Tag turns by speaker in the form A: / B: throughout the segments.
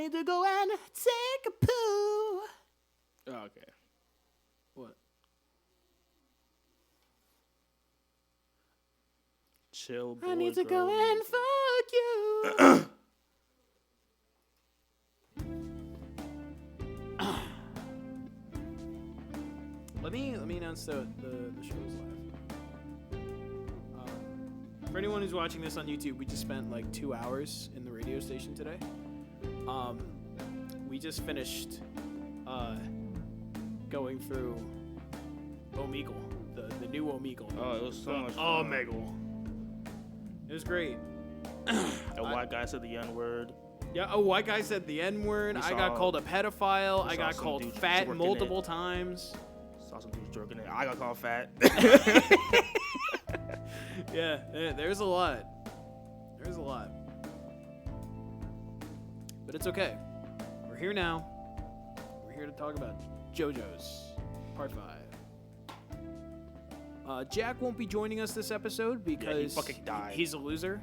A: need to go and take a poo.
B: Oh, okay.
A: What?
B: Chill, boy,
A: I need to
B: girl.
A: go and fuck you. Let me announce the show's live. For anyone who's watching this on YouTube, we just spent like 2 hours in the radio station today. We just finished going through Omegle, the new Omegle.
B: Oh, it was so much fun.
A: Omegle. It was great.
B: A white guy said the N-word.
A: Yeah, a white guy said the N-word. I got called a pedophile. I got called fat multiple times.
B: Saw some dudes jerking it. I got called fat.
A: Yeah, there's a lot. There's a lot. But it's okay. We're here now. We're here to talk about JoJo's Part 5. Jack won't be joining us this episode because
B: he fucking died.
A: He's a loser.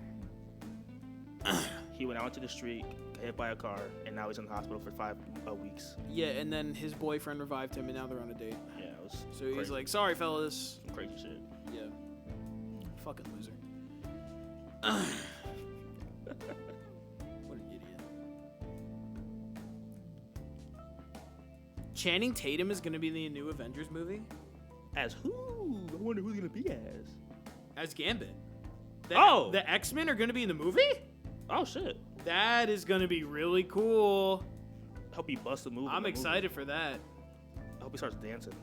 B: He went out into the street, got hit by a car, and now he's in the hospital for 5 weeks.
A: Yeah, and then his boyfriend revived him, and now they're on a date.
B: Yeah, it was
A: So
B: crazy.
A: he's like, sorry, fellas.
B: Some crazy shit.
A: Yeah. Fucking loser. What an idiot. Channing Tatum is going to be in the new Avengers movie
B: As who? I wonder who he's going to be
A: as Gambit. The X-Men are going to be in the movie?
B: Oh, shit.
A: That is going to be really cool.
B: I hope he busts a move.
A: I'm excited for that.
B: I hope he starts dancing.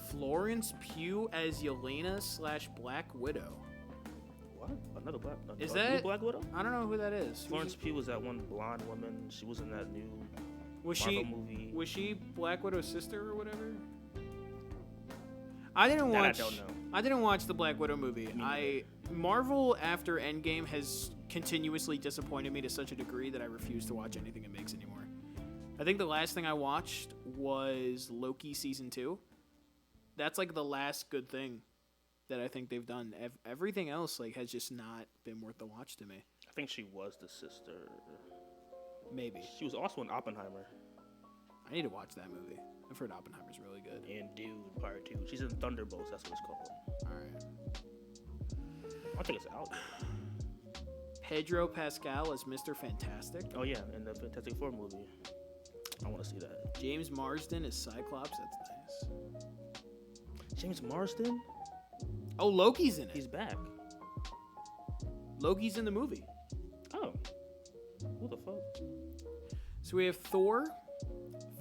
A: Florence Pugh as Yelena/Black Widow.
B: What? Another Black
A: Is
B: a
A: that
B: new Black Widow?
A: I don't know who that is.
B: Florence Pugh was that one blonde woman. She was in that new
A: Was
B: Marvel
A: she
B: movie.
A: Was she Black Widow's sister or whatever? I didn't
B: That
A: watch.
B: I don't know.
A: I didn't watch the Black Widow movie. Marvel after Endgame has continuously disappointed me to such a degree that I refuse to watch anything it makes anymore. I think the last thing I watched was Loki season 2. That's like the last good thing that I think they've done. Everything else like has just not been worth the watch to me.
B: I think she was the sister.
A: Maybe.
B: She was also in Oppenheimer.
A: I need to watch that movie. I've heard Oppenheimer's really good.
B: And Dune Part 2. She's in Thunderbolts. That's what it's called.
A: All right.
B: I think it's out.
A: Pedro Pascal as Mr. Fantastic.
B: Oh yeah, in the Fantastic Four movie. I want to see that.
A: James Marsden as Cyclops. That's nice.
B: James Marsden?
A: Oh, Loki's in it.
B: He's back.
A: Loki's in the movie.
B: Oh. Who the fuck?
A: So we have Thor.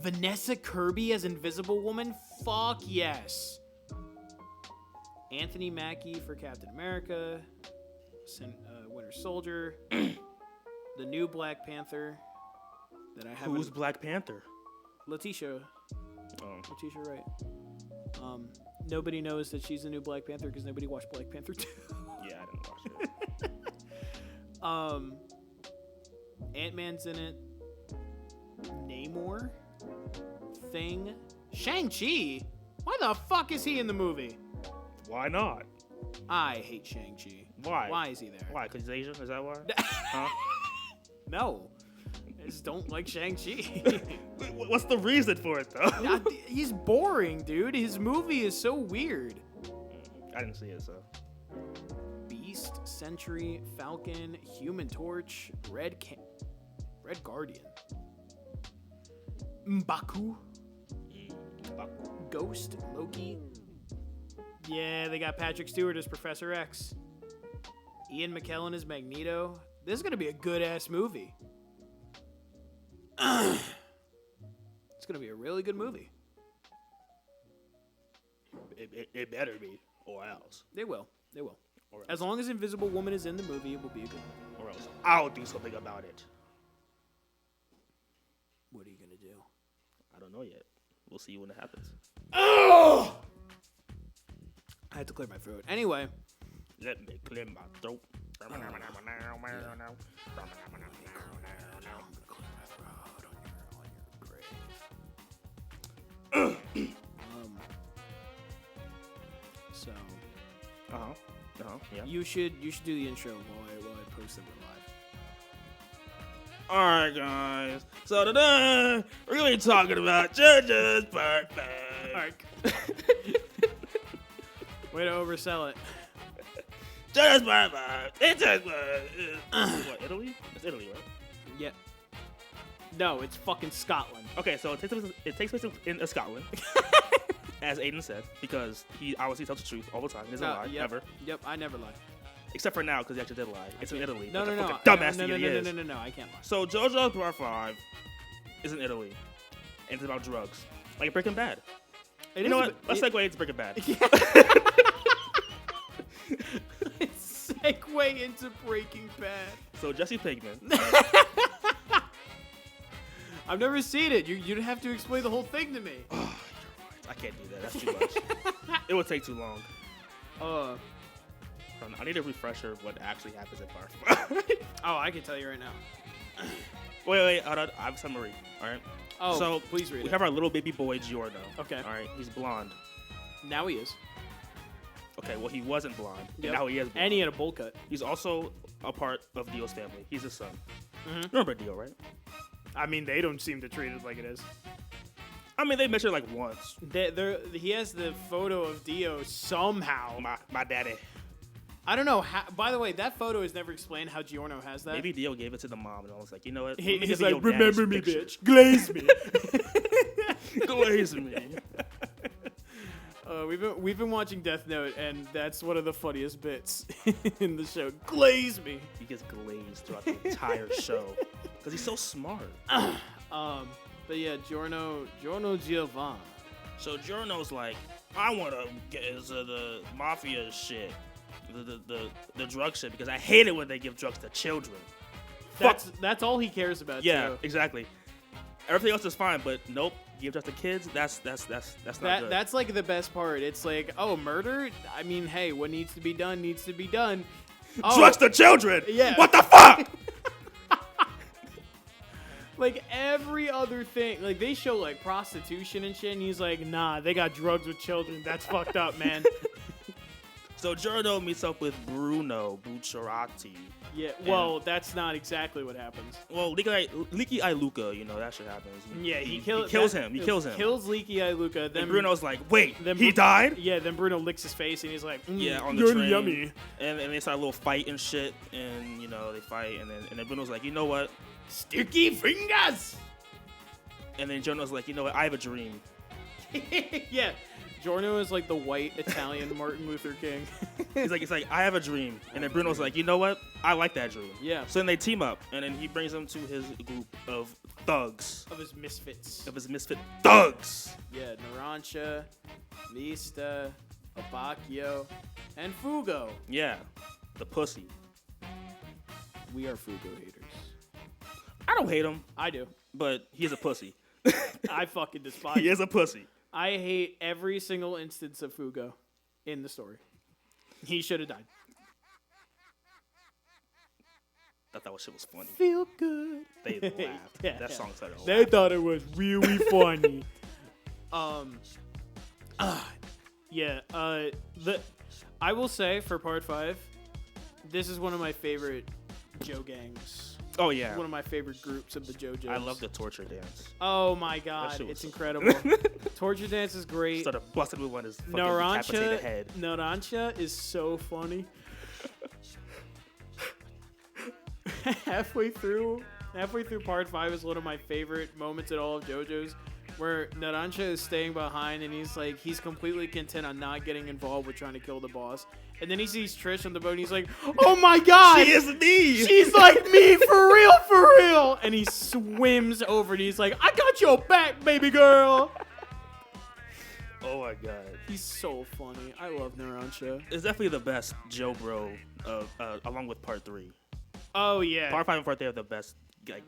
A: Vanessa Kirby as Invisible Woman. Fuck yes. Anthony Mackie for Captain America. Winter Soldier. The new Black Panther. That I haven't.
B: Who's Black Panther?
A: Letitia.
B: Oh.
A: Letitia Wright. Nobody knows that she's the new Black Panther because nobody watched Black Panther 2.
B: Yeah, I didn't watch it.
A: Ant-Man's in it. Namor. Thing. Shang-Chi? Why the fuck is he in the movie?
B: Why not?
A: I hate Shang-Chi.
B: Why?
A: Why is he there?
B: Why? Because he's Asian? Is that why? Huh?
A: No. I just don't like Shang-Chi.
B: What's the reason for it, though?
A: He's boring, dude. His movie is so weird.
B: I didn't see it, so.
A: Beast, Sentry, Falcon, Human Torch, Red Guardian. M'Baku. Ghost, Loki. Yeah, they got Patrick Stewart as Professor X. Ian McKellen as Magneto. This is going to be a good-ass movie. It's going to be a really good movie.
B: It better be, or else.
A: They will. They will.
B: Or else.
A: As long as Invisible Woman is in the movie, it will be a good movie.
B: Or else. I'll do something about it.
A: What are you going to do?
B: I don't know yet. We'll see when it happens.
A: Oh! I had to clear my throat. Anyway.
B: Let me clear my throat.
A: I'm going to clear my throat on your grave. So.
B: Yeah.
A: You should do the intro while I post it live.
B: All right, guys. So today we're gonna be talking about JoJo's Part 5.
A: All right. Way to oversell it.
B: JoJo's Part 5. It's what, Italy? It's Italy, right?
A: Yeah. No, it's fucking Scotland.
B: Okay, so it takes place in Scotland, as Aiden said, because he obviously tells the truth all the time. He doesn't lie, ever.
A: Yep, I never lie.
B: Except for now, because he actually did lie. It's in Italy.
A: No.
B: Dumbass
A: No,
B: he is.
A: no, I can't lie.
B: So JoJo's Part 5 is in Italy, and it's about drugs. Like Breaking Bad. You know what? Let's segue into Breaking Bad.
A: Segue into Breaking Bad.
B: So Jesse Pinkman.
A: I've never seen it. You'd have to explain the whole thing to me.
B: Oh, you're right. I can't do that. That's too much. It would take too long. I need a refresher of what actually happens in Part 5.
A: Oh, I can tell you right now.
B: Wait. Hold on. I have a summary. All right.
A: Oh,
B: so
A: please read it.
B: We have our little baby boy Giorno.
A: Okay.
B: All right. He's blonde.
A: Now he is.
B: Okay. Well, he wasn't blonde.
A: Yep.
B: Now he is blonde.
A: And he had a bowl cut.
B: He's also a part of Dio's family. He's his son.
A: Mm-hmm.
B: Remember Dio, right?
A: I mean, they don't seem to treat it like it is.
B: I mean, they mentioned like once.
A: He has the photo of Dio somehow.
B: My daddy.
A: I don't know how. By the way, that photo is never explained how Giorno has that.
B: Maybe Dio gave it to the mom, and I was like, you know what?
A: He's like, remember me,
B: picture.
A: bitch. Glaze me.
B: Glaze me.
A: We've been watching Death Note, and that's one of the funniest bits in the show. Glaze me.
B: He gets glazed throughout the entire show because he's so smart.
A: But yeah, Giorno Giovanni.
B: So Giorno's like, I want to get into the mafia shit. The drug shit, because I hate it when they give drugs to children.
A: That's all he cares about.
B: Yeah,
A: too.
B: exactly. Everything else is fine, but nope. Give drugs to kids. That's not good.
A: That's like the best part. It's like, oh, murder. I mean, hey, what needs to be done needs to be done. Oh,
B: drugs to children.
A: Yeah.
B: What the fuck?
A: Like every other thing, like they show like prostitution and shit, and he's like, nah, they got drugs with children. That's fucked up, man.
B: So Giorno meets up with Bruno Bucciarati.
A: Yeah, well, that's not exactly what happens.
B: Well, Leaky Eye Luca, you know, that shit happens.
A: He
B: kills him. He kills him.
A: Kills Leaky Eye Luca. Then
B: Bruno's like, wait, he died?
A: Yeah, then Bruno licks his face and he's like,
B: yeah, on the train. Yummy. And they start a little fight and shit, and you know, they fight, and then Bruno's like, you know what?
A: Sticky fingers!
B: And then Giorno's like, you know what? I have a dream.
A: Yeah. Giorno is like the white Italian Martin Luther King.
B: He's like, I have a dream. And then Bruno's like, you know what? I like that dream.
A: Yeah.
B: So then they team up, and then he brings them to his group of thugs.
A: Of his misfits.
B: Of his misfit thugs.
A: Yeah, Narancia, Mista, Abacchio, and Fugo.
B: Yeah, the pussy.
A: We are Fugo haters.
B: I don't hate him.
A: I do.
B: But he's a pussy.
A: I fucking despise him.
B: He is a pussy.
A: I hate every single instance of Fugo in the story. He should have died.
B: I thought that shit was funny.
A: Feel good.
B: They laughed. That song started laughing.
A: They thought it was really funny. I will say for part 5, this is one of my favorite Joe gangs.
B: Oh yeah,
A: one of my favorite groups of the JoJo's.
B: I love the torture dance.
A: Oh my god, it's incredible. Torture dance is great.
B: Sort of busted move on his fucking decapitated head.
A: Narancia is so funny. halfway through part 5 is one of my favorite moments at all of JoJo's, where Narancia is staying behind and he's completely content on not getting involved with trying to kill the boss. And then he sees Trish on the boat and he's like, oh my god!
B: She is me!
A: She's like me, for real! And he swims over and he's like, I got your back, baby girl!
B: Oh my god.
A: He's so funny. I love Narancia.
B: It's definitely the best JoBro, along with part 3.
A: Oh yeah.
B: Part 5 and part 3 are the best gang.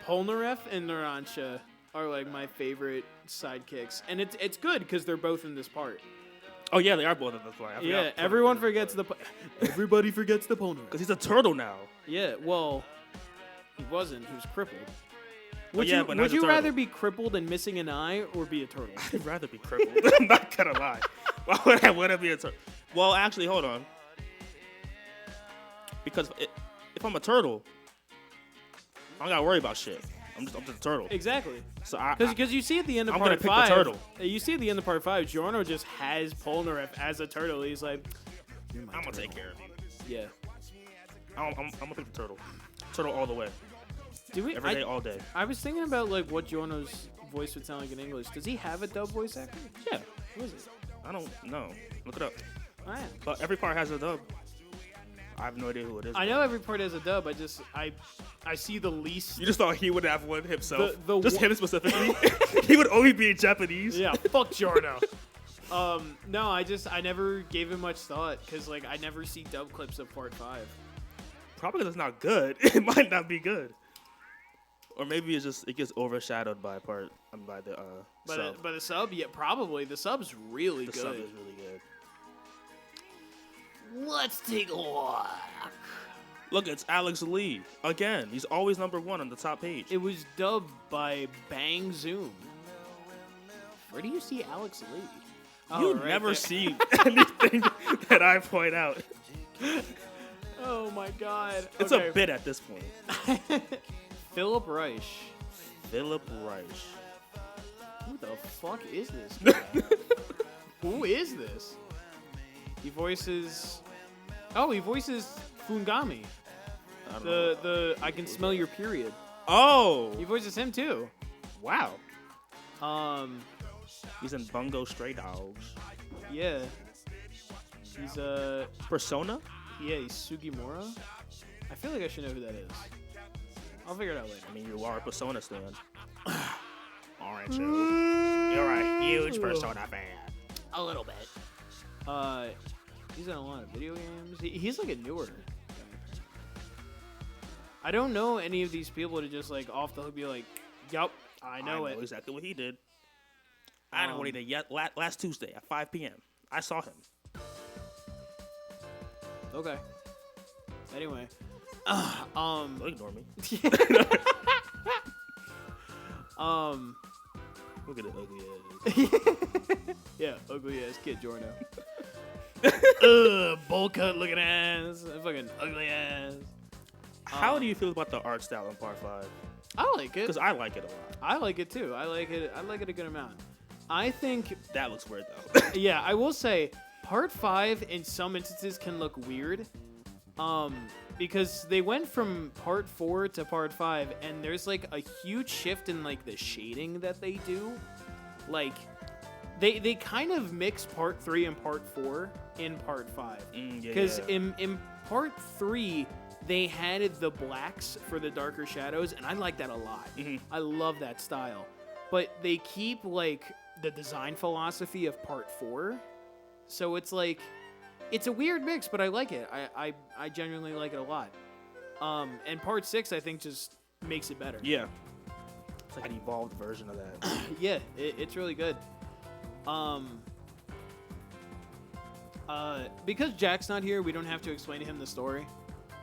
A: Polnareff and Narancia are like my favorite sidekicks. And it's good because they're both in this part.
B: Oh yeah, they are both in this part.
A: Yeah, everyone forgets everybody forgets the Polnareff.
B: Because he's a turtle now.
A: Yeah, well, he wasn't. He was crippled. Would you rather be crippled and missing an eye or be a turtle?
B: I'd rather be crippled. I'm not gonna lie. Why would I want to be a turtle? Well, actually, hold on. Because if I'm a turtle, I don't gotta worry about shit. I'm just the turtle.
A: Exactly.
B: So
A: because you see at the end of
B: I'm
A: part
B: gonna pick
A: 5,
B: the turtle.
A: You see at the end of part 5, Giorno just has Polnareff as a turtle. He's like,
B: I'm gonna take care of you.
A: Yeah.
B: I'm gonna pick the turtle. Turtle all the way. Every day, all day.
A: I was thinking about like what Giorno's voice would sound like in English. Does he have a dub voice actor?
B: Yeah.
A: Who is it?
B: I don't know. Look it up.
A: Oh, yeah.
B: But every part has a dub. I have no idea who it is.
A: I know every part has a dub. I see the least.
B: You just thought he would have one himself.
A: The
B: him specifically. He would only be in Japanese.
A: Yeah, fuck Giorno. No, I never gave it much thought because like I never see dub clips of part 5.
B: Probably because it's not good. It might not be good. Or maybe it gets overshadowed by the sub.
A: But the sub, yeah, probably the sub's really good.
B: The sub is really good.
A: Let's take a look.
B: Look, it's Alex Lee again. He's always number 1 on the top page.
A: It was dubbed by Bang Zoom. Where do you see Alex Lee?
B: You never see anything that I point out.
A: Oh my god.
B: It's a bit at this point.
A: Philip Reich.
B: Philip Reich.
A: Who the fuck is this guy? Who is this? He voices Fungami. I can smell your period.
B: Oh.
A: He voices him too.
B: Wow. He's in Bungo Stray Dogs.
A: Yeah. He's
B: Persona?
A: Yeah, he's Sugimura. I feel like I should know who that is. I'll figure it out later.
B: I mean, you are a Persona stan. Aren't you? You're a huge Persona fan.
A: A little bit. He's in a lot of video games. He's like a newer guy. I don't know any of these people to just like off the hook be like, yup, I know it.
B: Exactly what he did. I know what he did last Tuesday at 5 p.m. I saw him.
A: Okay. Anyway.
B: Don't ignore me. Look at the ugly ass.
A: Yeah, ugly ass kid Giorno. Bowl cut looking ass. Fucking ugly ass.
B: How do you feel about the art style in part 5?
A: I like it.
B: Because I like it a lot.
A: I like it too. I like it a good amount. I think
B: that looks weird though.
A: Yeah, I will say part 5 in some instances can look weird. Because they went from part 4 to part 5 and there's like a huge shift in like the shading that they do. Like they kind of mix part 3 and part 4 in part 5. Because in part 3 they had the blacks for the darker shadows and I like that a lot. I love that style. But they keep like the design philosophy of part 4. So it's like it's a weird mix, but I like it. I genuinely like it a lot. And part 6 I think just makes it better.
B: Yeah. It's like an evolved version of that.
A: Yeah, it's really good. Because Jack's not here, we don't have to explain to him the story.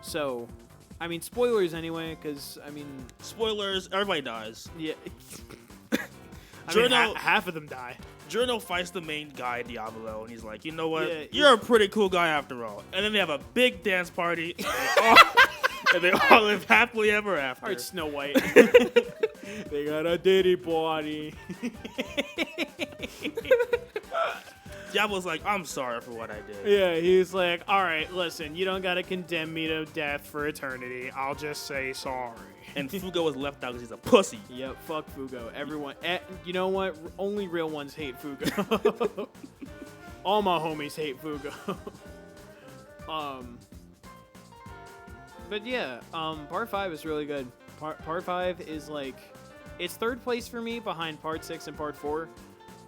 A: So, I mean, spoilers anyway, because, I mean...
B: Spoilers, everybody dies.
A: Yeah. Half of them die.
B: Giorno fights the main guy, Diablo, and he's like, you know what? You're a pretty cool guy after all. And then they have a big dance party, and they all live happily ever after.
A: All right, Snow White. They got a diddy party.
B: Diablo's like, I'm sorry for what I did.
A: Yeah, he's like, all right, listen, you don't got to condemn me to death for eternity. I'll just say sorry.
B: And Fugo was left out because he's a pussy.
A: Yep, fuck Fugo. Everyone, you know what? Only real ones hate Fugo. All my homies hate Fugo. But yeah, part 5 is really good. Part 5 is like, it's third place for me behind part 6 and part 4.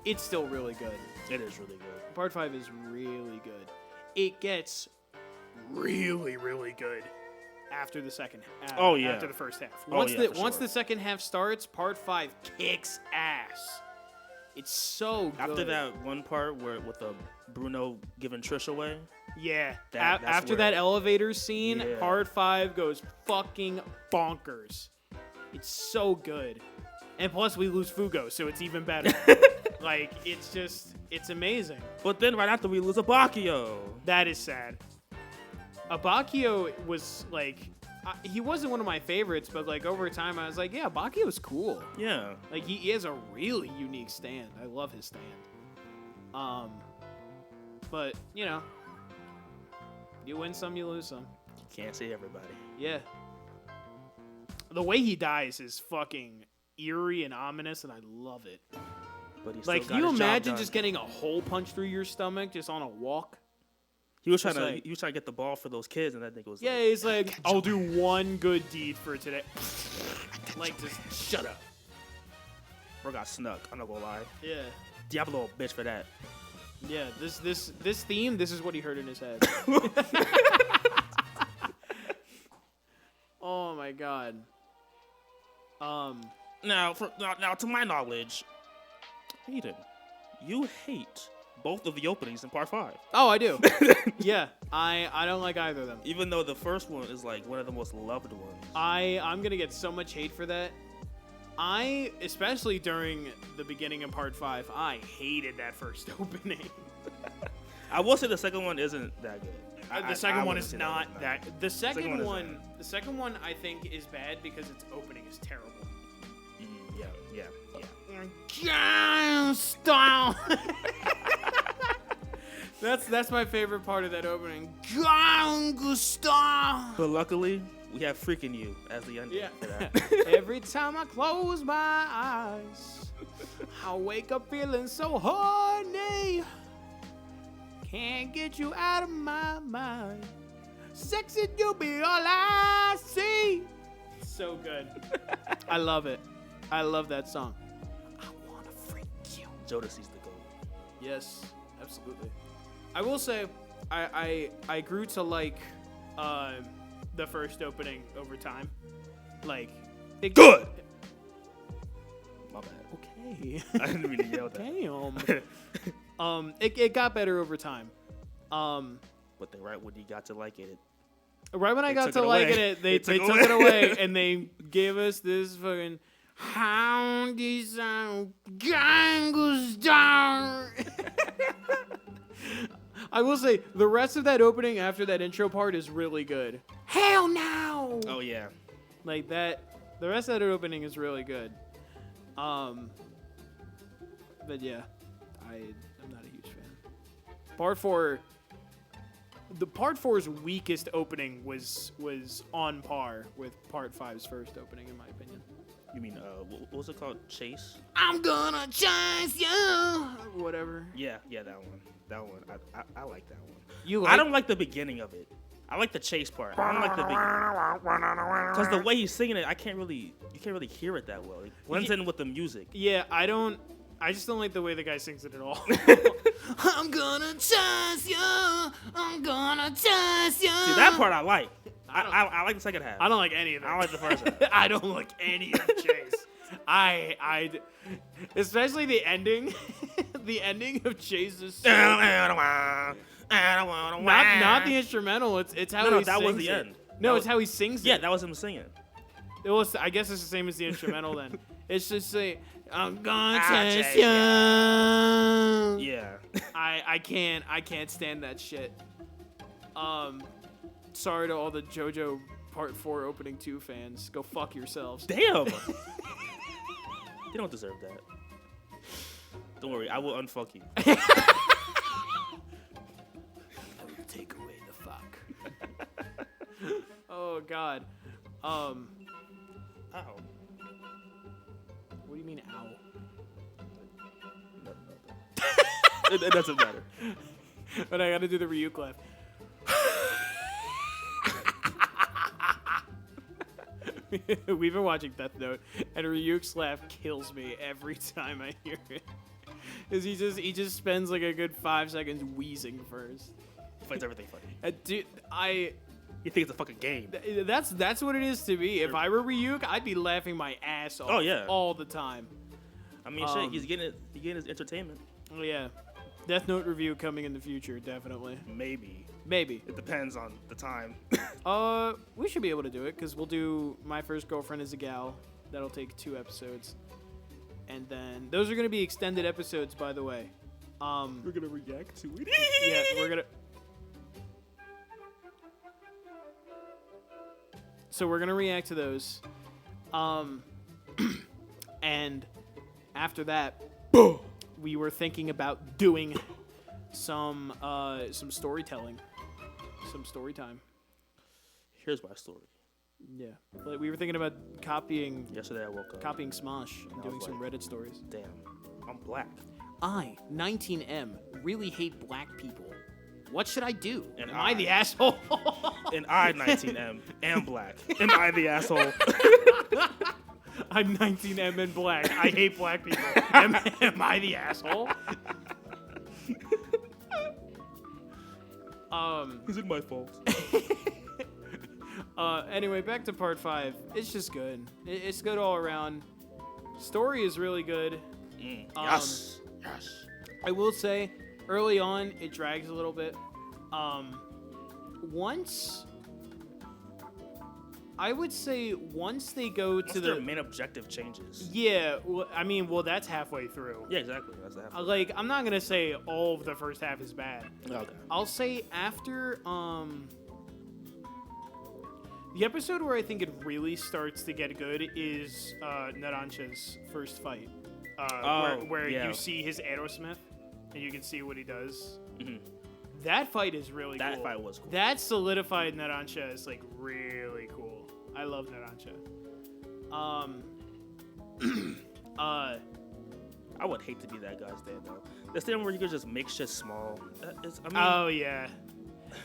A: It's still really good.
B: It is really good.
A: Part 5 is really good. It gets really, really good after the second half. After the first half. Once the second half starts, part 5 kicks ass. It's so good.
B: After that one part with Bruno giving Trish away.
A: Yeah. After that elevator scene, part 5 goes fucking bonkers. It's so good. And plus we lose Fugo, so it's even better. Like, it's amazing.
B: But then right after we lose Abakio.
A: That is sad. Abakio was like, he wasn't one of my favorites, but like over time, I was like, yeah, Baki was cool.
B: Yeah.
A: Like he has a really unique stand. I love his stand. But you know, you win some, you lose some.
B: You can't see everybody.
A: Yeah. The way he dies is fucking eerie and ominous, and I love it.
B: But
A: like, can you imagine just getting a hole punched through your stomach just on a walk?
B: He was trying to get the ball for those kids, and I think it was.
A: Yeah, he's like, I'll do one good deed for today. Like, just shut up.
B: Bro got snuck. I'm not gonna lie.
A: Yeah.
B: Diablo bitch for that.
A: Yeah. This theme. This is what he heard in his head. Oh my god.
B: Now, to my knowledge, Aiden, you hate both of the openings in Part 5.
A: Oh, I do. Yeah, I don't like either of them.
B: Even though the first one is like one of the most loved ones.
A: I'm gonna get so much hate for that. Especially during the beginning of Part 5, I hated that first opening.
B: I will say the second one isn't that good.
A: The second one is not that. The second one I think is bad because its opening is terrible.
B: Yeah.
A: Style. That's my favorite part of that opening.
B: But luckily, we have "Freaking You" as the ending.
A: Yeah.
B: For that.
A: Every time I close my eyes, I wake up feeling so horny. Can't get you out of my mind. Sexy, you be all I see. So good. I love it. I love that song. I wanna freak you.
B: Jodeci's the goat.
A: Yes, absolutely. I will say, I grew to like the first opening over time. Like,
B: good. My bad.
A: Okay.
B: I didn't mean to yell that.
A: Damn. It got better over time.
B: But then right when you got to like it,
A: right when I got to like it, they took it away and they gave us this fucking Houndy Sound Gangster. I will say the rest of that opening after that intro part is really good. Hell no!
B: Oh yeah.
A: Like that, the rest of that opening is really good. But yeah, I'm not a huge fan. Part 4. The Part 4's weakest opening was on par with Part 5's first opening, in my opinion.
B: You mean what was it called? Chase?
A: I'm gonna chase you. Whatever.
B: Yeah, that one. That one. I like that one.
A: I
B: don't like the beginning of it. I like the chase part. I don't like the beginning because the way he's singing it, you can't really hear it that well. It blends in with the music.
A: Yeah, I just don't like the way the guy sings it at all. I'm gonna chase you. I'm gonna chase you.
B: See, that part I like. I like the second half.
A: I don't like any of it.
B: I don't like the first half.
A: I don't like any of Chase. I especially the ending. The ending of Chase's not the instrumental. It's how he
B: that
A: sings
B: was the
A: it.
B: end.
A: No, it's how he sings it.
B: Yeah, that was him singing.
A: It was. I guess it's the same as the instrumental then. It's just like, I'm gonna chase you.
B: Yeah.
A: I can't stand that shit. Sorry to all the JoJo Part 4 Opening 2 fans. Go fuck yourselves.
B: Damn. You don't deserve that. Don't worry, I will unfuck you.
A: I will take away the fuck. Oh God.
B: Ow.
A: What do you mean, ow?
B: It doesn't matter.
A: But I gotta do the Ryuk laugh. We've been watching Death Note, and Ryuk's laugh kills me every time I hear it. Cause he just spends like a good 5 seconds wheezing first.
B: He finds everything funny.
A: Dude,
B: You think it's a fucking game?
A: That's what it is to me. If I were Ryuk, I'd be laughing my ass off.
B: Oh, yeah.
A: All the time.
B: I mean, shit, he's getting his entertainment.
A: Oh yeah, Death Note review coming in the future, definitely.
B: Maybe.
A: It
B: depends on the time.
A: We should be able to do it because we'll do My First Girlfriend is a Gal. That'll take 2 episodes, and then those are gonna be extended episodes, by the way.
B: We're gonna react to it.
A: Yeah, we're gonna. So we're gonna react to those. And after that, we were thinking about doing some storytelling, some story time.
B: Here's my story.
A: Yeah, like we were thinking about copying.
B: Yesterday I woke up.
A: Copying Smosh and doing some Reddit stories.
B: Damn, I'm black.
A: I, 19M, really hate black people. What should I do?
B: And
A: Am I the asshole?
B: And I, 19M, am black. Am I the asshole?
A: I'm 19M and black. I hate black people. Am I the asshole?
B: Is it my fault?
A: Anyway, back to part 5. It's just good. It's good all around. Story is really good.
B: Yes.
A: I will say, early on, it drags a little bit. Once they go to
B: their main objective changes.
A: Yeah, well, that's halfway through.
B: Yeah, exactly. That's halfway.
A: Like, I'm not gonna say all of the first half is bad.
B: Okay.
A: I'll say after the episode where I think it really starts to get good is Narancha's first fight. Where you see his Aerosmith and you can see what he does. Mm-hmm. That fight is really cool.
B: That fight was cool.
A: That solidified Narancha as like really cool. I love Narancha.
B: I would hate to be that guy's dad though. The thing where you could just make shit small.
A: Oh yeah.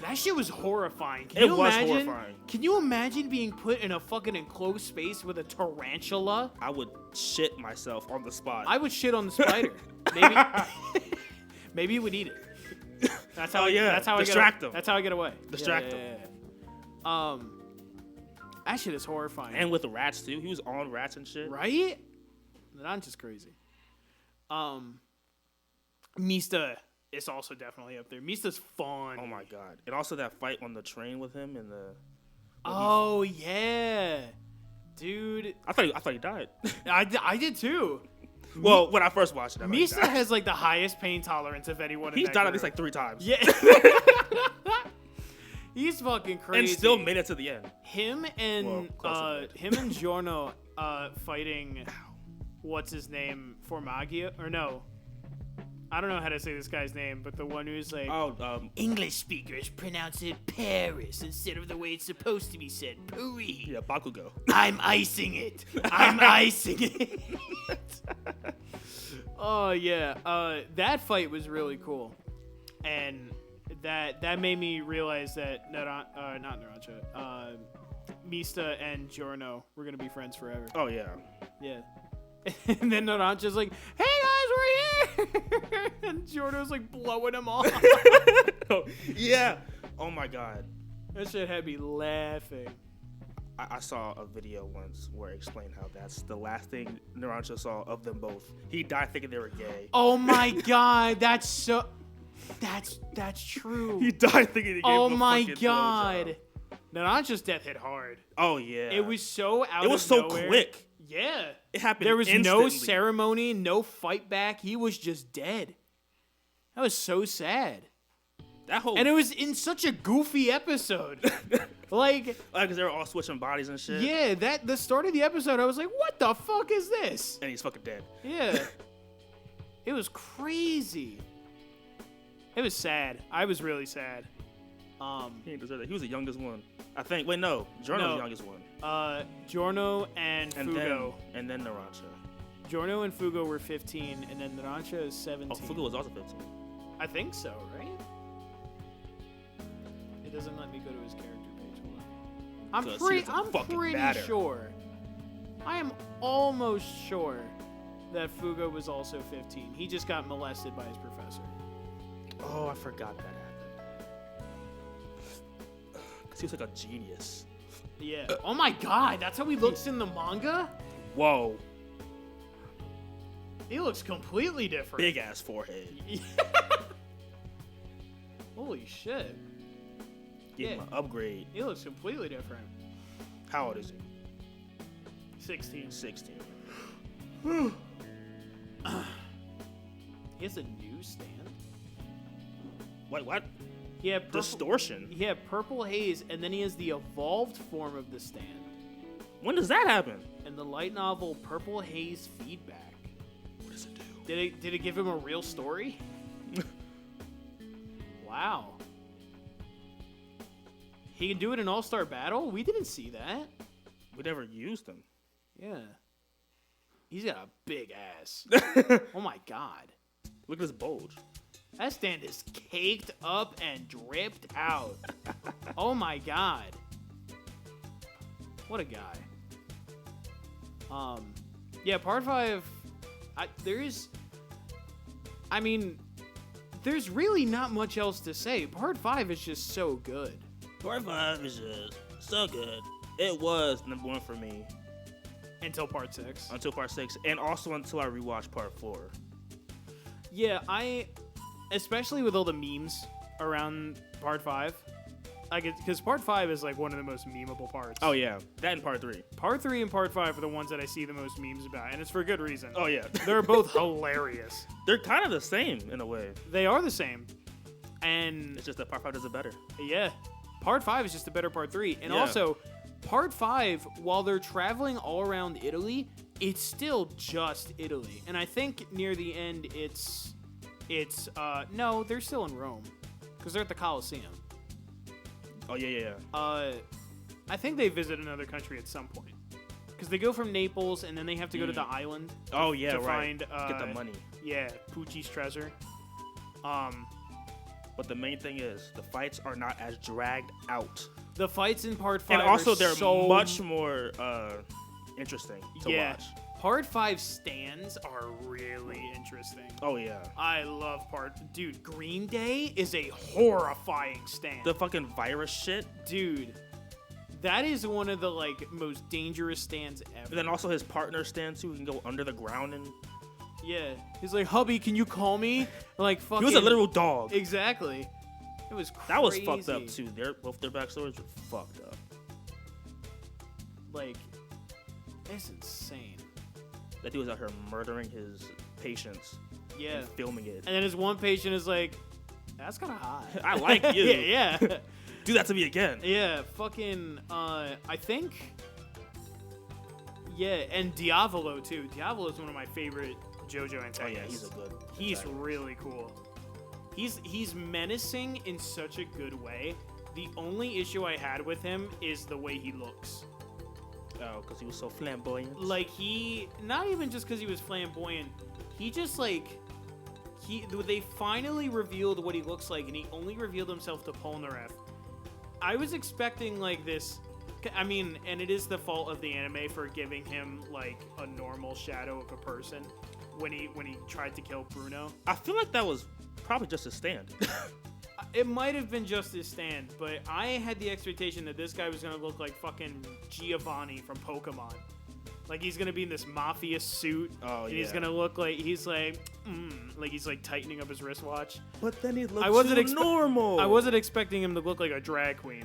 A: That shit was horrifying.
B: It was horrifying.
A: Can you imagine being put in a fucking enclosed space with a tarantula?
B: I would shit myself on the spot.
A: I would shit on the spider. Maybe maybe you would eat it. That's how
B: distract them.
A: That's how I get away.
B: Distract them.
A: Yeah. That shit is horrifying.
B: And with the rats too. He was on rats and shit.
A: Right? That's just crazy. Mista is also definitely up there. Mista's fun.
B: Oh my god. And also that fight on the train with him and the
A: Oh yeah. Dude.
B: I thought he died.
A: I did too.
B: Well, when I first watched it,
A: Mista has like the highest pain tolerance of anyone.
B: He's died at least like 3 times.
A: Yeah. He's fucking crazy.
B: And still made it to the end.
A: Him and Giorno fighting what's his name? Formaggio? Or no. I don't know how to say this guy's name, but the one who's like, English speakers pronounce it Paris instead of the way it's supposed to be said, Paris.
B: Yeah, Bakugo.
A: I'm icing it. I'm icing it. Oh yeah, that fight was really cool, and that made me realize that Mista and Giorno were gonna be friends forever.
B: Oh yeah.
A: Yeah. And then Narancha's like, "Hey guys, we're here!" And Giorno's like blowing him off.
B: Yeah. Oh my god.
A: That shit had me laughing.
B: I saw a video once where it explained how that's the last thing Narancha saw of them both. He died thinking they were gay.
A: Oh my god, that's true.
B: He died thinking he gave
A: Oh
B: him a
A: my
B: fucking
A: god.
B: blowjob.
A: Narancha's death hit hard.
B: Oh yeah.
A: It was so out of nowhere.
B: It was so quick.
A: Yeah.
B: It happened
A: There was
B: instantly.
A: no ceremony, no fight back. He was just dead. That was so sad. And it was in such a goofy episode. Like,
B: because they were all switching bodies and shit.
A: Yeah, the start of the episode, I was like, what the fuck is this?
B: And he's fucking dead.
A: Yeah. It was crazy. It was sad. I was really sad.
B: He didn't deserve that. He was the youngest one. I think. Wait, no. Giorno was the youngest one.
A: Giorno and Fugo.
B: And then Narancha.
A: Giorno and Fugo were 15, and then Narancha is 17.
B: Oh, Fugo was also 15.
A: I think so, right? It doesn't let me go to his character page. Hold on. I'm pretty sure. I am almost sure that Fugo was also 15. He just got molested by his professor.
B: Oh, I forgot that happened. Because he was like a genius.
A: Yeah. Oh my god, that's how he looks in the manga?
B: Whoa.
A: He looks completely different.
B: Big ass forehead.
A: Holy shit.
B: Give him an upgrade.
A: He looks completely different.
B: How old is he?
A: 16.
B: 16.
A: He has a newsstand?
B: Wait, what? distortion.
A: Yeah, purple haze, and then he has the evolved form of the stand.
B: When does that happen?
A: In the light novel Purple Haze Feedback.
B: What does it do?
A: Did it give him a real story? Wow. He can do it in All-Star Battle? We didn't see that.
B: We never used him.
A: Yeah. He's got a big ass. Oh my god.
B: Look at his bulge.
A: That stand is caked up and dripped out. Oh my god. What a guy. Yeah, part 5, there's really not much else to say. Part 5 is just so good.
B: Part 5 is just so good. It was number 1 for me.
A: Until part 6.
B: Until part 6, and also until I rewatched part 4.
A: Yeah, especially with all the memes around part 5, because part 5 is like one of the most memeable parts.
B: Oh yeah, that and part 3.
A: Part 3 and part 5 are the ones that I see the most memes about, and it's for good reason.
B: Oh yeah,
A: they're both hilarious.
B: They're kind of the same in a way.
A: They are the same, and
B: it's just that part 5 does it better.
A: Yeah, part 5 is just a better part 3, and also part 5, while they're traveling all around Italy, it's still just Italy, and I think near the end no, they're still in Rome, because they're at the Colosseum.
B: Oh, yeah.
A: I think they visit another country at some point. Because they go from Naples, and then they have to go to the island.
B: Oh, yeah,
A: to find,
B: get the money.
A: Yeah, Pucci's treasure.
B: But the main thing is, the fights are not as dragged out.
A: The fights in part 5
B: and also, they're
A: so
B: much more interesting to watch.
A: Part 5 stands are really interesting.
B: Oh, yeah.
A: I love Dude, Green Day is a horrifying stand.
B: The fucking virus shit.
A: Dude, that is one of the, most dangerous stands ever.
B: And then also his partner stand, too. He can go under the ground and...
A: Yeah. He's like, hubby, can you call me? Fucking...
B: He was a literal dog.
A: Exactly. It was crazy.
B: That was fucked up, too. Both their backstories were fucked up.
A: It's insane.
B: That dude was out here murdering his patients.
A: Yeah.
B: And filming it.
A: And then his one patient is like, that's kind of hot.
B: I like you.
A: Yeah.
B: Do that to me again.
A: Yeah. Fucking, I think. Yeah. And Diavolo, too. Diavolo is one of my favorite JoJo antagonists.
B: Oh, yeah. He's a good.
A: He's really cool. He's menacing in such a good way. The only issue I had with him is the way he looks.
B: Oh, because he was so flamboyant.
A: Not even just because he was flamboyant. He just they finally revealed what he looks like, and he only revealed himself to Polnareff. I was expecting this. And it is the fault of the anime for giving him a normal shadow of a person when he tried to kill Bruno.
B: I feel like that was probably just a stand.
A: It might have been just his stand, but I had the expectation that this guy was going to look like fucking Giovanni from Pokemon. He's going to be in this mafia suit.
B: Oh,
A: and
B: yeah.
A: he's going to look like he's tightening up his wristwatch.
B: But then he looks normal.
A: I wasn't expecting him to look like a drag queen.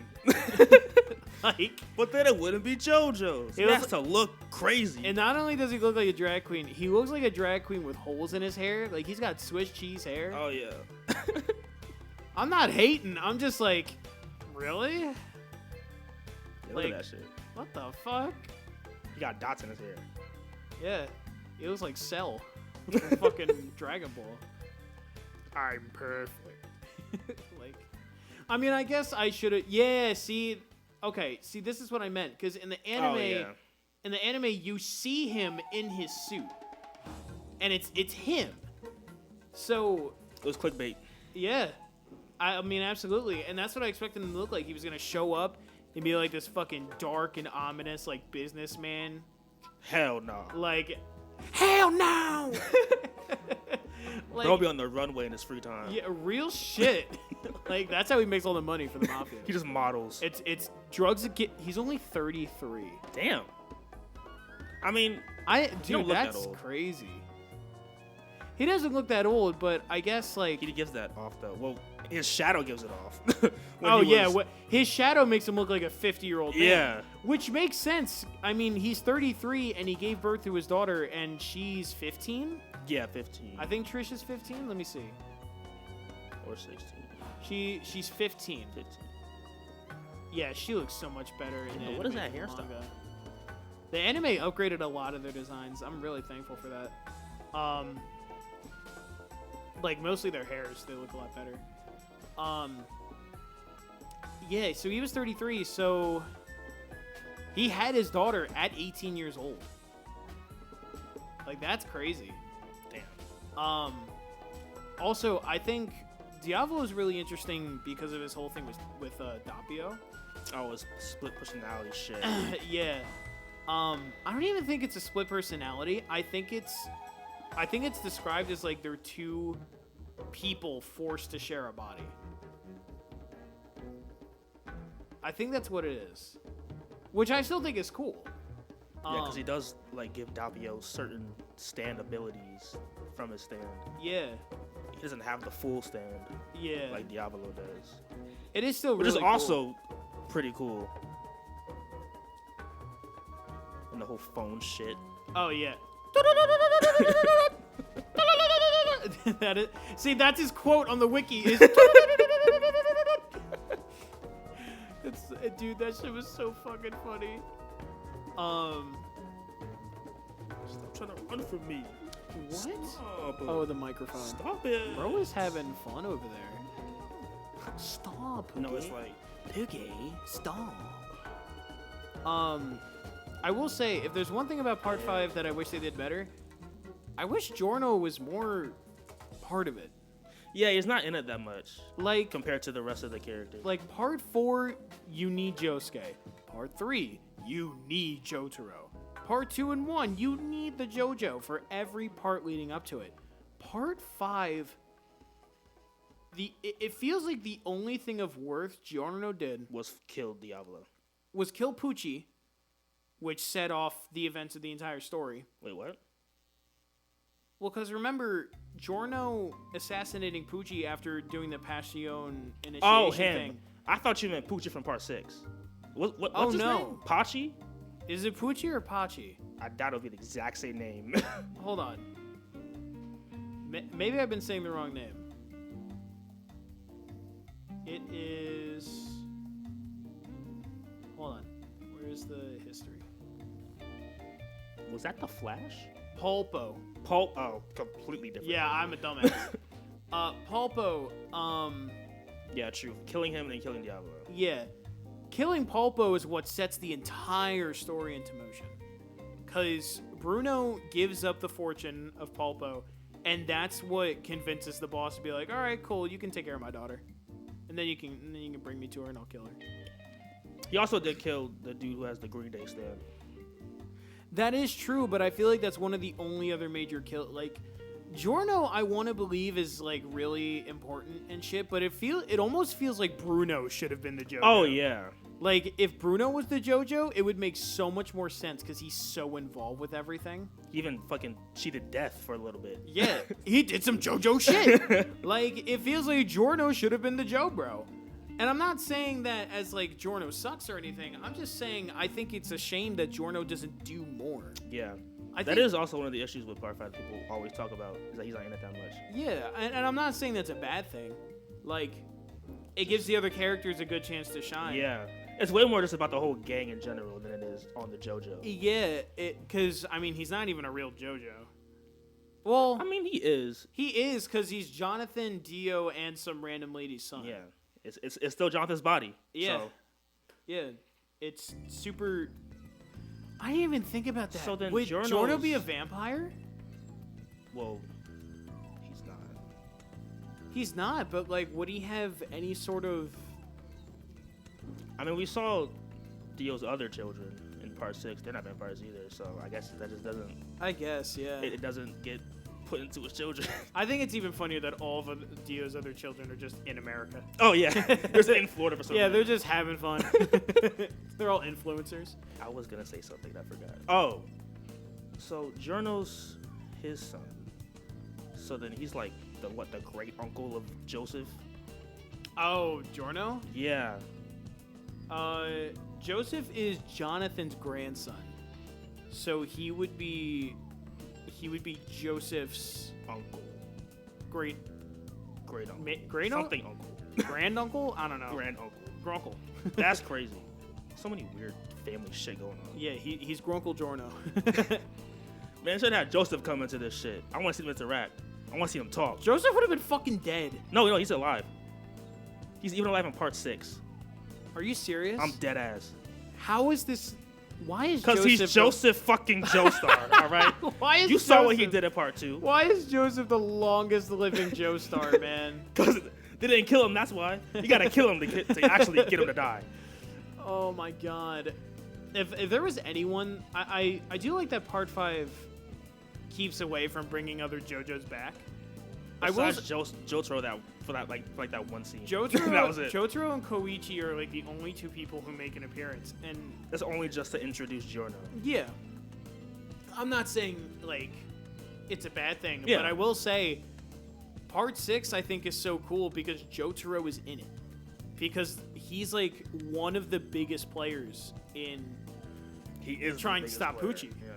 B: But then it wouldn't be JoJo's. He has to look crazy.
A: And not only does he look like a drag queen, he looks like a drag queen with holes in his hair. He's got Swiss cheese hair.
B: Oh, yeah.
A: I'm not hating. I'm just really?
B: Yeah, look at that shit.
A: What the fuck?
B: He got dots in his hair.
A: Yeah. It was like Cell from fucking Dragon Ball. I'm perfect. I guess I should have... Yeah, see... Okay, see, this is what I meant. Because in the anime... In the anime, you see him in his suit. And it's him. So...
B: It was clickbait.
A: Yeah. Absolutely. And that's what I expected him to look like. He was going to show up and be this fucking dark and ominous, businessman.
B: Hell no.
A: Hell no!
B: Bro be on the runway in his free time.
A: Yeah, real shit. That's how he makes all the money for the mafia.
B: He just models.
A: It's drugs that get... He's only 33.
B: Damn.
A: Dude, that's crazy. He doesn't look that old, but I guess
B: he gives that off though. Well, his shadow gives it off.
A: His shadow makes him look like a 50-year-old man.
B: Yeah,
A: which makes sense. He's 33 and he gave birth to his daughter, and she's 15.
B: Yeah, 15.
A: I think Trish is 15. Let me see.
B: Or 16.
A: She's 15.
B: 15.
A: Yeah, she looks so much better in the
B: what is that
A: anime
B: hairstyle?
A: manga. The anime upgraded a lot of their designs. I'm really thankful for that. Like mostly their hairs, they look a lot better. Yeah, so he was 33, so he had his daughter at 18 years old. Like, that's crazy.
B: Damn.
A: Also, I think Diavolo is really interesting because of his whole thing with Doppio.
B: Oh, it's split personality shit.
A: Yeah. I don't even think it's a split personality. I think it's described as like they're two people forced to share a body. I think that's what it is, which I still think is cool.
B: Yeah, because he does like give Doppio certain stand abilities from his stand.
A: Yeah.
B: He doesn't have the full stand.
A: Yeah.
B: Like Diavolo does.
A: It is still
B: Which
A: really
B: is
A: cool.
B: also pretty cool. And the whole phone shit.
A: Oh yeah. That is, see, that's his quote on the wiki. Is dude, that shit was so fucking funny.
B: Stop trying to run from me.
A: What?
B: Stop.
A: Oh, the microphone.
B: Stop it.
A: Bro is having fun over there. Stop. Pookie.
B: No, it's like
A: Pookie, stop. I will say, if there's one thing about Part 5 that I wish they did better, I wish Giorno was more part of it.
B: yeah, he's not in it that much
A: Like,
B: compared to the rest of the characters.
A: like Part 4, you need Josuke. Part 3, you need Jotaro. Part 2 and 1, you need the JoJo for every part leading up to it. Part 5, it feels like the only thing of worth Giorno did
B: was killed Diavolo.
A: was kill Pucci, which set off the events of the entire story.
B: Wait, what?
A: Well, because remember, Giorno assassinating Pucci after doing the Passion initiation
B: Oh, him.
A: thing.
B: I thought you meant Pucci from Part 6. What's
A: Oh,
B: his
A: no.
B: name? Pachi?
A: Is it Pucci or Pachi?
B: I doubt it'll be the exact same name.
A: Hold on. Maybe I've been saying the wrong name. It is... Hold on. Where's the history?
B: Was that the Flash?
A: Pulpo.
B: Oh, completely different.
A: Yeah, I'm a dumbass. Pulpo,
B: Yeah, true. Killing him and then killing Diavolo.
A: yeah. Killing Pulpo is what sets the entire story into motion. Because Bruno gives up the fortune of Pulpo, and that's what convinces the boss to be like, all right, cool, you can take care of my daughter. And then you can bring me to her and I'll kill her.
B: He also did kill the dude who has the Green Day stand.
A: That is true, but I feel like that's one of the only other major kill. Like, Giorno, I want to believe is like really important and shit, but it almost feels like Bruno should have been the JoJo.
B: Oh, yeah.
A: Like, if Bruno was the JoJo, it would make so much more sense because he's so involved with everything.
B: He even fucking cheated death for a little bit.
A: Yeah, he did some JoJo shit. Like, it feels like Giorno should have been the JoBro. And I'm not saying that as, like, Giorno sucks or anything. I'm just saying I think it's a shame that Giorno doesn't do more.
B: Yeah.
A: That
B: That is also one of the issues with Part 5 people always talk about, is that he's not in it that much.
A: Yeah, and I'm not saying that's a bad thing. Like, it gives the other characters a good chance to shine.
B: Yeah. It's way more just about the whole gang in general than it is on the JoJo.
A: Yeah, because, I mean, he's not even a real JoJo. Well,
B: I mean, he is.
A: he is, because he's Jonathan, Dio, and some random lady's son.
B: Yeah. It's still Jonathan's body.
A: Yeah.
B: So.
A: Yeah. It's super... I didn't even think about that.
B: So then
A: would
B: Giorno's-
A: Giorno be a vampire?
B: Well, he's not.
A: He's not, but, like, would he have any sort of...
B: I mean, we saw Dio's other children in Part 6. They're not vampires either, so I guess that just doesn't...
A: I guess, yeah.
B: It doesn't get put into his children.
A: I think it's even funnier that all of Dio's other children are just in America.
B: Oh, yeah. They're just in Florida for some
A: Yeah,
B: reason.
A: they're just having fun. They're all influencers.
B: I was going to say something that I forgot. Oh. So, Giorno's his son. So then he's like the great uncle of Joseph?
A: Oh, Giorno?
B: Yeah.
A: Joseph is Jonathan's grandson. So he would be Joseph's
B: Uncle.
A: great
B: Great uncle.
A: Great
B: Something uncle.
A: Grand uncle? I don't know.
B: Grand uncle.
A: Grunkle.
B: That's crazy. So many weird family shit going on.
A: Yeah, he's Grunkle Jorno.
B: Man, should have had Joseph come into this shit. I want to see them interact. I want to see them talk.
A: Joseph would have been fucking dead.
B: No, he's alive. He's even alive in part 6.
A: Are you serious?
B: I'm dead ass.
A: How is this? Why is
B: Because
A: Joseph?
B: he's Joseph fucking Joestar, all right?
A: Why is
B: you
A: Joseph,
B: saw what he did in part 2.
A: Why is Joseph the longest living Joestar, man?
B: Because they didn't kill him, that's why. You gotta kill him to actually get him to die.
A: Oh my god. If there was anyone, I do like that part 5 keeps away from bringing other JoJo's back.
B: Besides Jotaro that one scene.
A: Jotaro,
B: that was it.
A: Jotaro and Koichi are like the only 2 people who make an appearance, and
B: that's only just to introduce Giorno.
A: Yeah, I'm not saying like it's a bad thing,
B: yeah.
A: but I will say part 6 I think is so cool because Jotaro is in it, because he's like one of the biggest players in.
B: He is
A: trying to stop
B: player.
A: Pucci.
B: Yeah.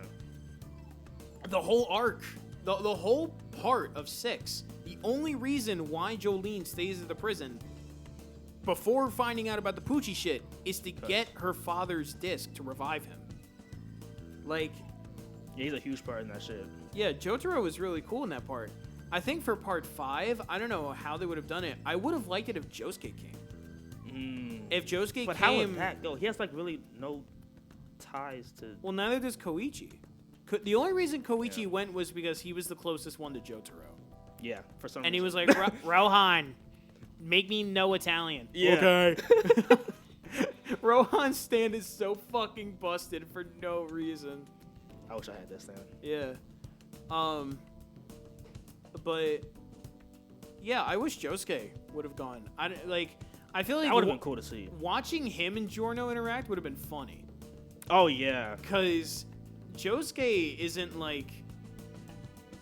A: The whole arc, the whole part of 6, the only reason why Jolene stays at the prison before finding out about the Pucci shit is to get her father's disc to revive him. Like,
B: yeah, he's a huge part in that shit.
A: Yeah, Jotaro was really cool in that part. I think for part 5, I don't know how they would have done it. I would have liked it if Josuke came. If Josuke came...
B: But how would that go? He has, like, really no ties to...
A: Well, neither does Koichi. The only reason Koichi went was because he was the closest one to Jotaro.
B: Yeah, for some reason.
A: And he was like, Rohan, make me know Italian.
B: Yeah.
A: Okay. Rohan's stand is so fucking busted for no reason.
B: I wish I had this stand.
A: Yeah. But yeah, I wish Josuke would have gone. I feel like
B: that would have been cool to see.
A: Watching him and Giorno interact would have been funny.
B: Oh yeah.
A: Cause Josuke isn't like,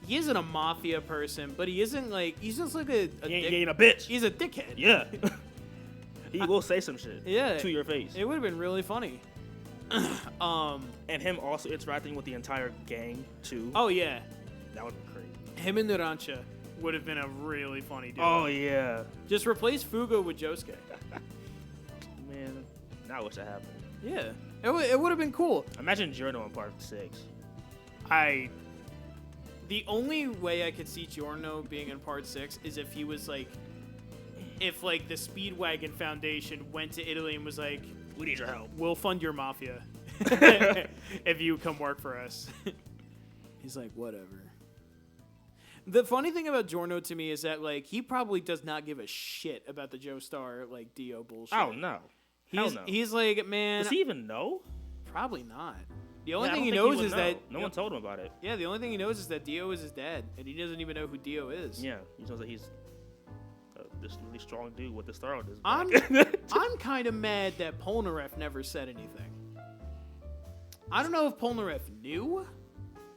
A: he isn't a mafia person, but he isn't like, he's just like he
B: ain't a bitch.
A: He's a dickhead.
B: Yeah. He will say some shit.
A: Yeah.
B: To your face.
A: It would have been really funny.
B: And him also interacting with the entire gang too.
A: Oh yeah.
B: That would have been crazy.
A: Him and Narancia would have been a really funny dude.
B: Oh yeah.
A: Just replace Fugo with Josuke.
B: Man, now I wish that happened.
A: Yeah. It would have been cool.
B: Imagine Giorno in part 6.
A: The only way I could see Giorno being in part 6 is if he was like, if like the Speedwagon Foundation went to Italy and was like,
B: we need your help.
A: We'll fund your mafia if you come work for us. He's like, whatever. The funny thing about Giorno to me is that like he probably does not give a shit about the Joestar like Dio bullshit.
B: Oh no. Hell no.
A: He's like, man.
B: Does he even know?
A: Probably not. The only
B: Yeah,
A: thing he knows is
B: know.
A: that
B: no one told him about it.
A: Yeah, the only thing he knows is that Dio is his dad, and he doesn't even know who Dio is.
B: Yeah, he knows that he's this really strong dude with the star on his
A: back. I'm kind of mad that Polnareff never said anything. I don't know if Polnareff knew.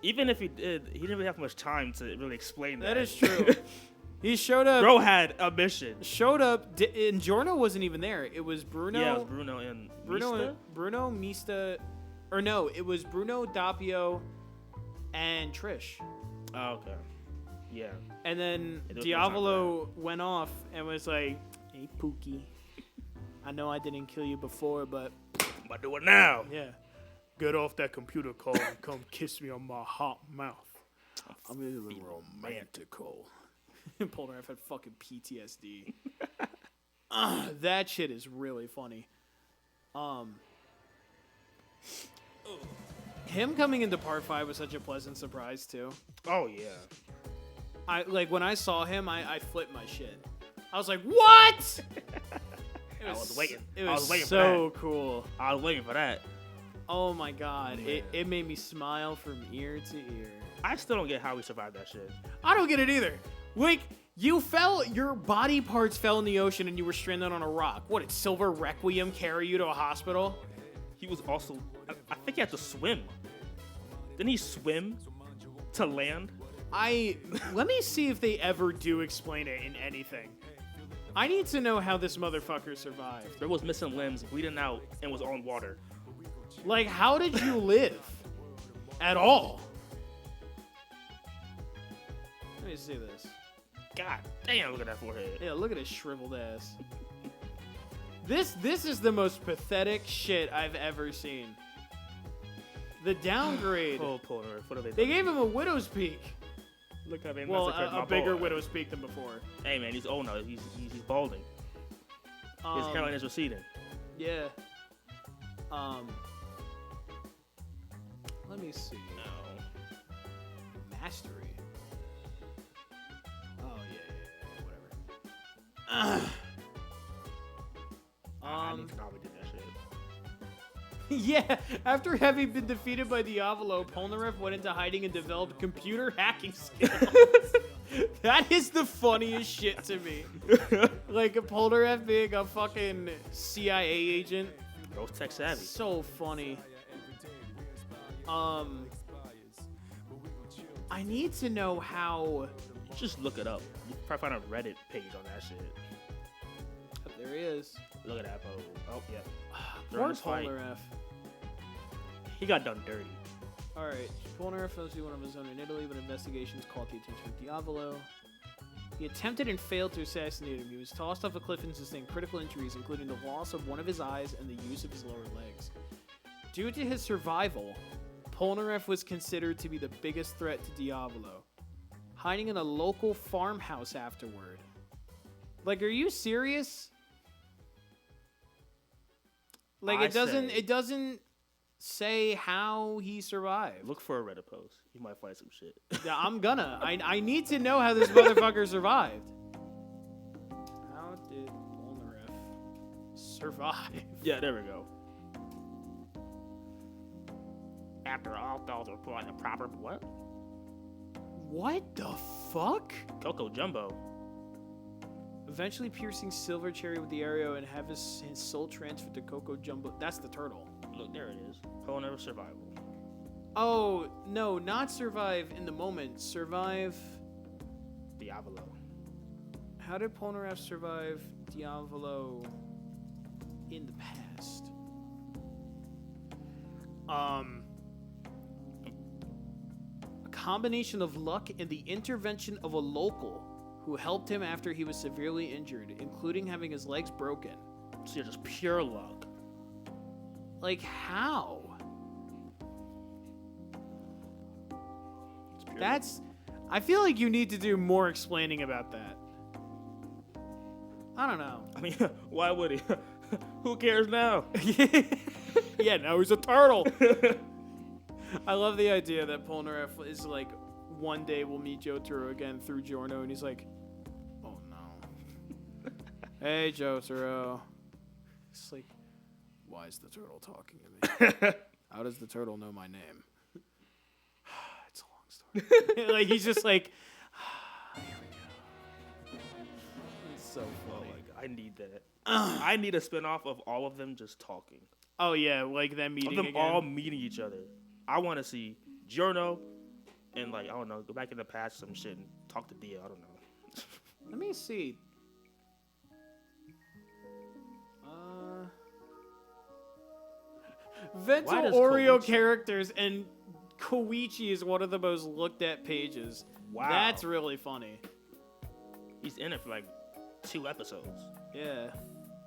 B: Even if he did, he didn't really have much time to really explain that.
A: That is true. He showed up.
B: Bro had a mission.
A: Showed up, and Giorno wasn't even there. It was Bruno.
B: Yeah, it was Bruno and Mista?
A: Bruno, Mista, or no, it was Bruno, Doppio, and Trish.
B: Oh, okay. Yeah.
A: And then Diavolo went off and was like, "Hey, Pookie, I know I didn't kill you before, but
B: I'm gonna do it now."
A: Yeah. Get off that computer call and come kiss me on my hot mouth. I'm really romantical. Polnareff had fucking PTSD. That shit is really funny. Him coming into part 5 was such a pleasant surprise too.
B: Oh yeah.
A: I like when I saw him, I flipped my shit. I was like, "What?"
B: I was waiting.
A: It was
B: waiting
A: so cool.
B: I was waiting for that.
A: Oh my god, it made me smile from ear to ear.
B: I still don't get how we survived that shit.
A: I don't get it either. Like, you fell, your body parts fell in the ocean and you were stranded on a rock. What, did Silver Requiem carry you to a hospital?
B: He was also, I think he had to swim. Didn't he swim to land?
A: Let me see if they ever do explain it in anything. I need to know how this motherfucker survived.
B: There was missing limbs, bleeding out, and was on water.
A: Like, how did you live? At all? Let me see this.
B: God damn, look at that forehead.
A: Yeah, look at his shriveled ass. This is the most pathetic shit I've ever seen. The downgrade.
B: Oh, Polnareff, what have they done?
A: They gave him a widow's peak.
B: Look at him.
A: Well, a bigger widow's peak than before.
B: Hey man, he's old now. He's balding. His hairline is receding.
A: Yeah. Let me see.
B: No.
A: Mastery. Oh yeah, whatever.
B: I need to probably do that shit.
A: Yeah, after having been defeated by Diavolo, Polnareff went into hiding and developed computer hacking skills. That is the funniest shit to me. Like Polnareff being a fucking CIA agent.
B: Both tech savvy.
A: So funny. I need to know how.
B: Just look it up. You can probably find a Reddit page on that shit.
A: Oh, there he is.
B: Look at that pose. Oh, yeah.
A: Poor Polnareff.
B: He got done dirty.
A: Alright, Polnareff fell to one of his own in Italy, but investigations caught the attention of Diavolo. He attempted and failed to assassinate him. He was tossed off a cliff and sustained critical injuries, including the loss of one of his eyes and the use of his lower legs. Due to his survival, Polnareff was considered to be the biggest threat to Diavolo, hiding in a local farmhouse afterward. Like, are you serious? Like, it doesn't say how he survived.
B: Look for a Reddit post. You might find some shit.
A: Yeah, I'm gonna. I need to know how this motherfucker survived. How did Polnareff survive?
B: Yeah, there we go. After all those were put in the proper what?
A: What the fuck?
B: Coco Jumbo.
A: Eventually piercing Silver Cherry with the arrow and have his soul transferred to Coco Jumbo. That's the turtle.
B: Look, there it is. Polnareff survival.
A: Oh, no, not survive in the moment. Survive...
B: Diavolo.
A: How did Polnareff survive Diavolo in the past? A combination of luck and the intervention of a local who helped him after he was severely injured, including having his legs broken.
B: So you're just pure luck.
A: Like, how? That's... I feel like you need to do more explaining about that. I don't know.
B: I mean, why would he? Who cares now?
A: Yeah, now he's a turtle. I love the idea that Polnareff is like, one day we'll meet Jotaro again through Giorno, and he's like, oh no. Hey, Jotaro. It's like, why is the turtle talking to me? How does the turtle know my name? It's a long story. Like, he's just like, here we go. It's so funny.
B: Oh my God, I need that. I need a spinoff of all of them just talking.
A: Oh yeah, like them meeting
B: Of them
A: again.
B: all meeting each other. I want to see Giorno and, like, I don't know, go back in the past some shit and talk to Dio. I don't know.
A: Let me see. Vento Oreo characters, and Koichi is one of the most looked at pages.
B: Wow.
A: That's really funny.
B: He's in it for like 2 episodes.
A: Yeah.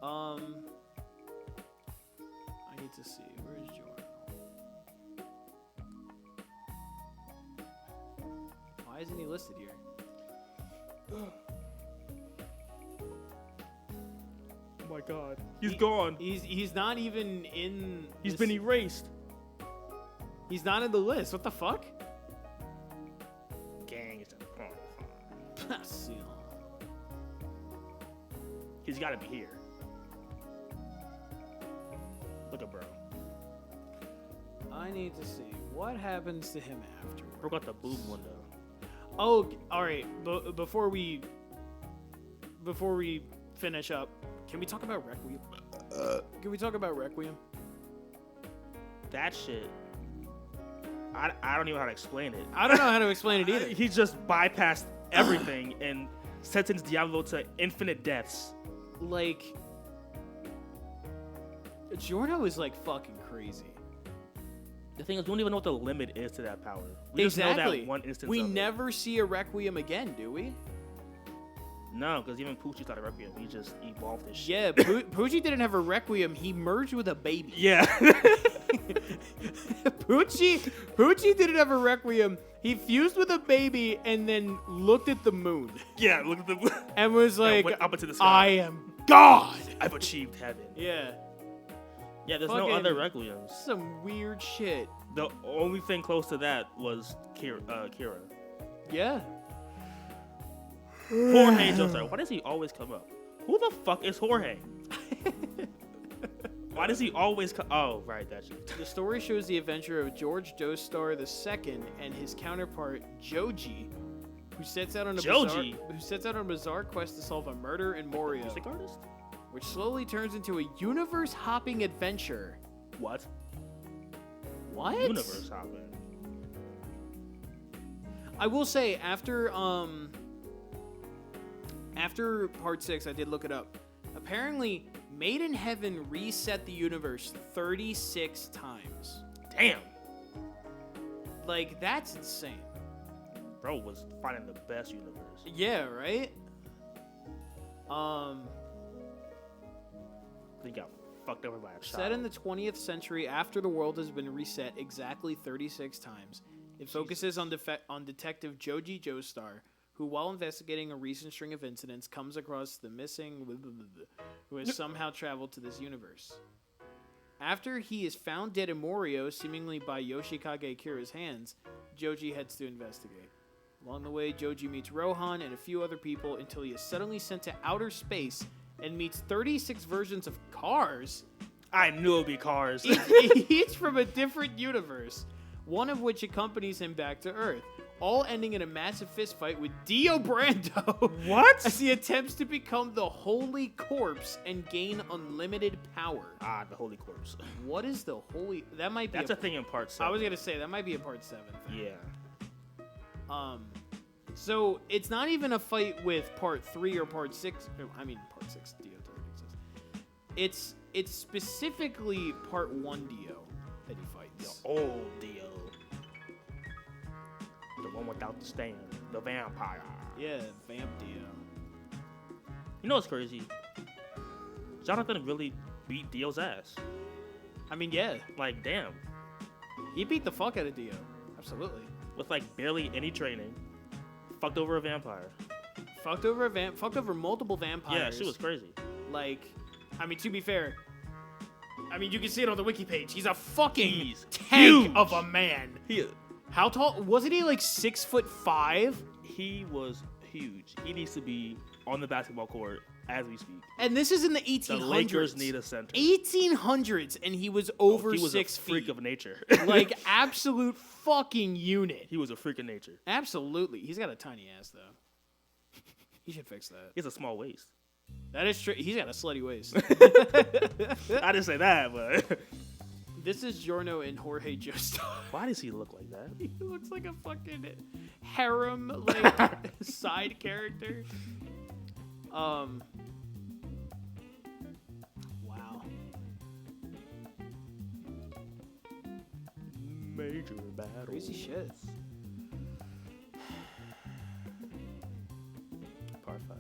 A: I need to see. Where's Jordan? Why isn't he listed here?
B: Oh my God. He's gone.
A: He's not even in...
B: He's been erased.
A: He's not in the list. What the fuck?
B: Gang is
A: Passion.
B: He's got to be here. Look at bro.
A: I need to see. What happens to him afterwards?
B: Broke out the boob window.
A: Oh, all right. Before we finish up, can we talk about Requiem? Can we talk about Requiem?
B: That shit. I don't even know how to explain it.
A: I don't know how to explain it either.
B: He just bypassed everything and sentenced Diablo to infinite deaths.
A: Like, Giorno is like fucking crazy.
B: The thing is, we don't even know what the limit is to that power. We
A: Exactly.
B: just know that one instance.
A: We
B: of
A: never see a Requiem again, do we?
B: No, because even Poochie started Requiem. He just evolved his shit.
A: Yeah, Poochie didn't have a Requiem. He merged with a baby.
B: Yeah.
A: Poochie didn't have a Requiem. He fused with a baby and then looked at the moon.
B: Yeah, look at the moon.
A: And was like,
B: went up into the sky.
A: I am God.
B: I've achieved heaven.
A: Yeah.
B: Yeah, there's no other Requiems.
A: Some weird shit.
B: The only thing close to that was Kira.
A: Yeah.
B: Jorge Joestar. Why does he always come up? Who the fuck is Jorge? Why does he always come? Oh, right, that's you.
A: The story shows the adventure of George Joestar II and his counterpart Joji, who sets out on a bizarre quest to solve a murder in Morio,
B: Music artist?
A: which slowly turns into a universe-hopping adventure.
B: What?
A: What?
B: Universe hopping.
A: I will say, after part 6, I did look it up. Apparently, Made in Heaven reset the universe 36 times.
B: Damn.
A: Like, that's insane.
B: Bro was finding the best universe.
A: Yeah, right?
B: He got fucked over by a child.
A: Set in the 20th century after the world has been reset exactly 36 times. It focuses on Detective Joji Joestar, who, while investigating a recent string of incidents, comes across the missing who has somehow traveled to this universe. After he is found dead in Morio, seemingly by Yoshikage Kira's hands, Joji heads to investigate. Along the way, Joji meets Rohan and a few other people until he is suddenly sent to outer space and meets 36 versions of Cars.
B: I knew it would be Cars.
A: Each from a different universe, one of which accompanies him back to Earth, all ending in a massive fistfight with Dio Brando.
B: What?
A: As he attempts to become the Holy Corpse and gain unlimited power.
B: Ah, the Holy Corpse.
A: What is the Holy... That might be...
B: That's a thing in part 7.
A: I was going to say, that might be a part 7 thing.
B: Yeah.
A: So, it's not even a fight with part 3 or part 6. I mean, part 6, Dio doesn't exist. It's specifically part 1 Dio that he fights.
B: The old Dio. The one without the stand. The vampire.
A: Yeah, Vamp Dio.
B: You know what's crazy? Jonathan really beat Dio's ass.
A: I mean, yeah.
B: Like, damn.
A: He beat the fuck out of Dio. Absolutely.
B: With, like, barely any training. Fucked over a vampire.
A: Fucked over multiple vampires.
B: Yeah, she was crazy.
A: Like, I mean, to be fair, I mean, you can see it on the wiki page. He's a fucking tank
B: huge.
A: of a man. How tall? Wasn't he like 6'5"?
B: He was huge. He needs to be on the basketball court as we speak.
A: And this is in the 1800s.
B: The Lakers need a center.
A: 1800s, and he was over 6 feet.
B: He was a freak of nature.
A: Like, absolute fucking unit.
B: He was a freak of nature.
A: Absolutely. He's got a tiny ass, though. He should fix that.
B: He has a small waist.
A: That is true. He's got a slutty waist.
B: I didn't say that, but...
A: This is Giorno and Jorge Joestar.
B: Why does he look like that?
A: He looks like a fucking harem, like, side character. Wow.
B: Major battle.
A: Crazy shit.
B: Part 5.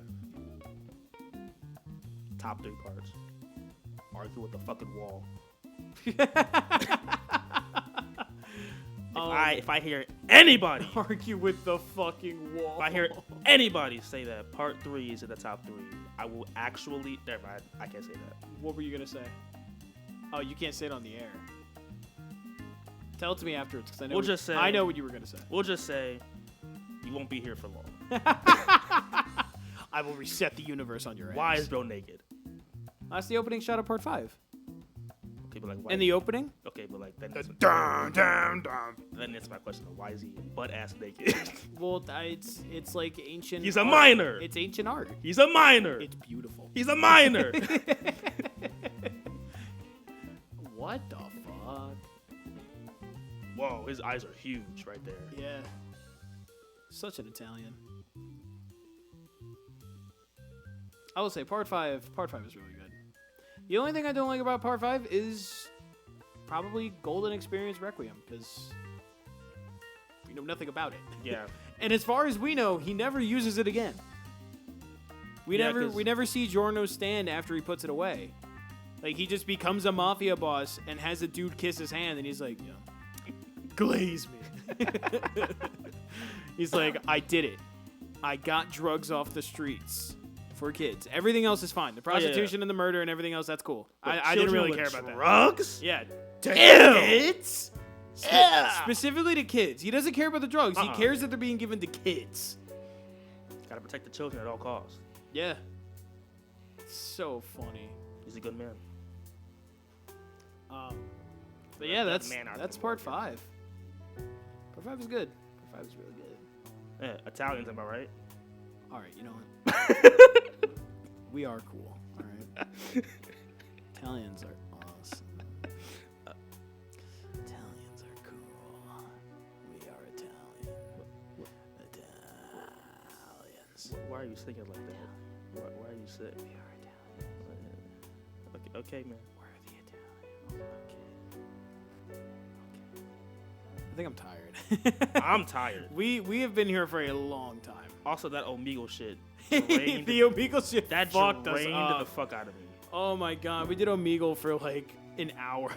B: Top 3 parts. Argue with the fucking wall. If I hear anybody
A: argue with the fucking wall,
B: if I hear anybody say that part 3 is in the top 3, I will actually. Never mind, I can't say that.
A: What were you gonna say? Oh, you can't say it on the air. Tell it to me afterwards, because I know what you were gonna say.
B: We'll just say you won't be here for long.
A: I will reset the universe on your ass.
B: Why is bro naked?
A: That's the opening shot of part 5.
B: Okay, but like, why
A: in the opening?
B: Okay, but like, then that's my question. Why is he butt-ass naked?
A: Well, it's like ancient
B: He's a
A: art.
B: minor.
A: It's ancient art.
B: He's a minor.
A: It's beautiful.
B: He's a minor.
A: What the fuck?
B: Whoa, his eyes are huge right there.
A: Yeah. Such an Italian. I will say part 5 is really good. The only thing I don't like about part 5 is probably Golden Experience Requiem, because we know nothing about it.
B: Yeah.
A: And as far as we know, he never uses it again. We never see Giorno stand after he puts it away. Like, he just becomes a mafia boss and has a dude kiss his hand, and he's like, glaze me. He's like, I did it. I got drugs off the streets for kids. Everything else is fine. The prostitution and the murder and everything else, that's cool. I didn't really care about that.
B: Drugs?
A: Yeah.
B: Ew.
A: Kids? Specifically to kids. He doesn't care about the drugs. He cares that they're being given to kids.
B: Gotta protect the children at all costs.
A: Yeah. So funny.
B: He's a good man.
A: But yeah, that's part 5. Part 5 is good. Part 5 is really good.
B: Yeah, Italians, am I right?
A: All right, you know what? We are cool. All right. Italians are awesome. Italians are cool. We are Italian. Italians.
B: Why are you singing like that? Why are you sick?
A: We are Italian.
B: Okay, man.
A: We're the Italians. Okay. I think I'm tired.
B: I'm tired.
A: We have been here for a long time.
B: Also, that Omegle shit.
A: The Omegle shit
B: that
A: fucked us
B: drained
A: up.
B: the fuck out of me.
A: Oh my god, we did Omegle for like an hour.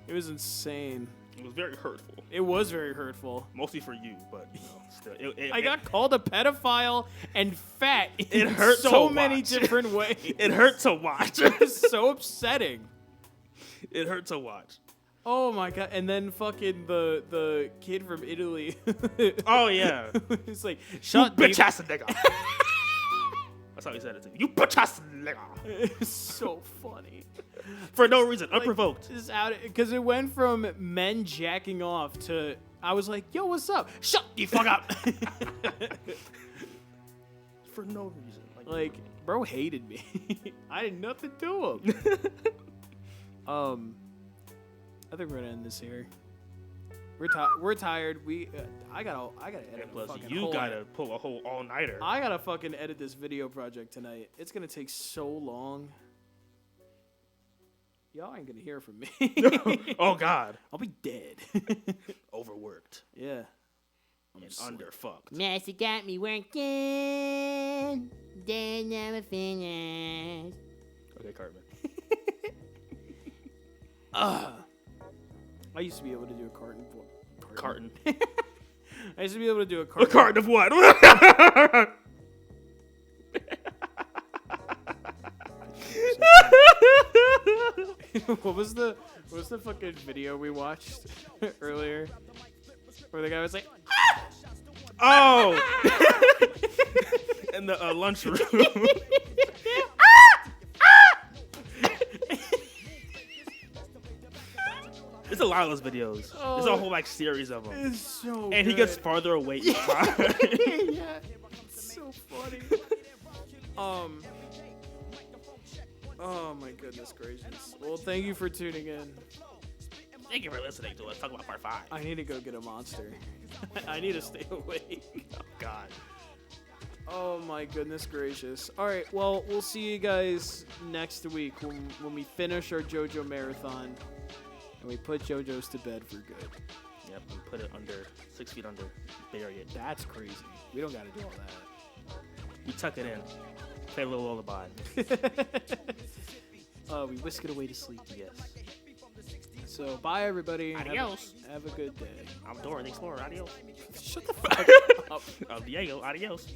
A: It was insane.
B: It was very hurtful.
A: It was very hurtful.
B: Mostly for you, but still.
A: I got called a pedophile and fat in
B: hurt
A: so
B: to
A: many
B: watch.
A: different ways.
B: It hurt to watch.
A: It was so upsetting.
B: It hurt to watch.
A: Oh my god! And then fucking the kid from Italy.
B: Oh yeah.
A: It's like,
B: shut bitch ass nigga. That's how he said it to me. You bitch ass nigga.
A: It's so funny.
B: For no reason, unprovoked.
A: Just out because it went from men jacking off to I was like, yo, what's up? Shut the fuck up.
B: For no reason.
A: Like, bro hated me. I did nothing to him. I think we're gonna end this here. We're tired. I gotta edit.
B: Plus, you gotta pull a whole all-nighter.
A: I gotta fucking edit this video project tonight. It's gonna take so long. Y'all ain't gonna hear from me.
B: Oh God,
A: I'll be dead.
B: Overworked.
A: Yeah.
B: And underfucked.
C: Master got me working. Then never finished.
B: Okay, Cartman.
A: I used to be able to do a carton.
B: Carton.
A: I used to be able to do a carton.
B: A carton of what?
A: What was the fucking video we watched earlier? Where the guy was like, ah!
B: Oh! In the lunchroom. There's a lot of those videos. There's a whole like series of them.
A: It's so
B: and
A: good.
B: he gets farther away each time.
A: Yeah, it's so funny. Oh my goodness gracious. Well, thank you for tuning in.
B: Thank you for listening to us talk about part 5.
A: I need to go get a monster. I need to stay awake.
B: Oh God.
A: Oh my goodness gracious. All right, well, we'll see you guys next week when we finish our JoJo marathon and we put JoJo's to bed for good.
B: Yep, and put it under 6 feet under, bury it.
A: That's crazy. We don't got to do all that.
B: We tuck it in, play a little lullaby.
A: We whisk it away to sleep.
B: Yes.
A: So bye everybody.
B: Adios.
A: Have a good day.
B: I'm Dora the Explorer. Adios.
A: Shut the fuck up.
B: Diego. Adios.